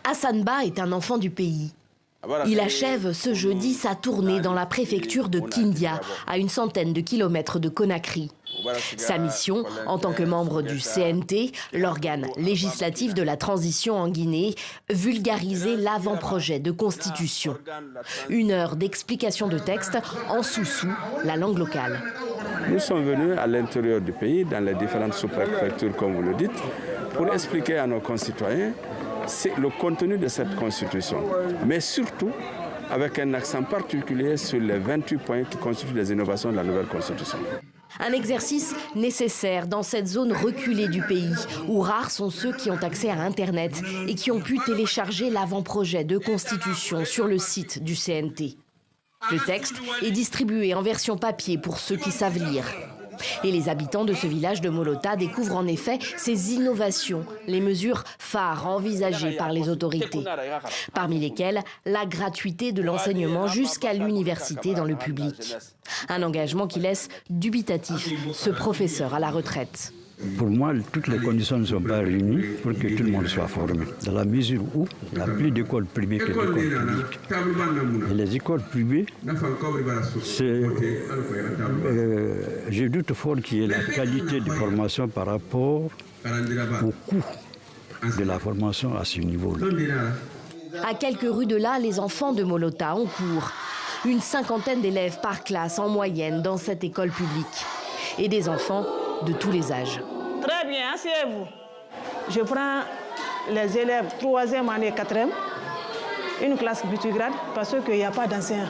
Hassan Ba est un enfant du pays. Il achève ce jeudi sa tournée dans la préfecture de Kindia, à une centaine de kilomètres de Conakry. Sa mission, en tant que membre du CNT, l'organe législatif de la transition en Guinée, vulgariser l'avant-projet de constitution. 1 heure d'explication de texte en soussou, la langue locale. Nous sommes venus à l'intérieur du pays, dans les différentes sous-préfectures, comme vous le dites, pour expliquer à nos concitoyens le contenu de cette constitution, mais surtout avec un accent particulier sur les 28 points qui constituent les innovations de la nouvelle constitution. Un exercice nécessaire dans cette zone reculée du pays, où rares sont ceux qui ont accès à Internet et qui ont pu télécharger l'avant-projet de constitution sur le site du CNT. Le texte est distribué en version papier pour ceux qui savent lire. Et les habitants de ce village de Molota découvrent en effet ces innovations, les mesures phares envisagées par les autorités. Parmi lesquelles, la gratuité de l'enseignement jusqu'à l'université dans le public. Un engagement qui laisse dubitatif ce professeur à la retraite. Pour moi, toutes les conditions ne sont pas réunies pour que tout le monde soit formé. Dans la mesure où il y a plus d'écoles privées que d'écoles publiques. Et les écoles privées, je doute fort qu'il y ait la qualité de formation par rapport au coût de la formation à ce niveau-là. À quelques rues de là, les enfants de Molota ont cours. Une cinquantaine d'élèves par classe en moyenne dans cette école publique. Et des enfants de tous les âges. Très bien, asseyez-vous. Je prends les élèves 3e année, 4e, une classe multigrade, parce qu'il n'y a pas d'enseignants.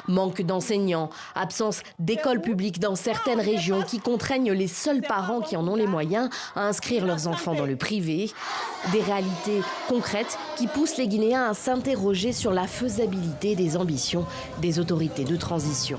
Manque d'enseignants, absence d'écoles publiques dans certaines régions qui contraignent les seuls parents qui en ont les moyens à inscrire leurs enfants dans le privé. Des réalités concrètes qui poussent les Guinéens à s'interroger sur la faisabilité des ambitions des autorités de transition.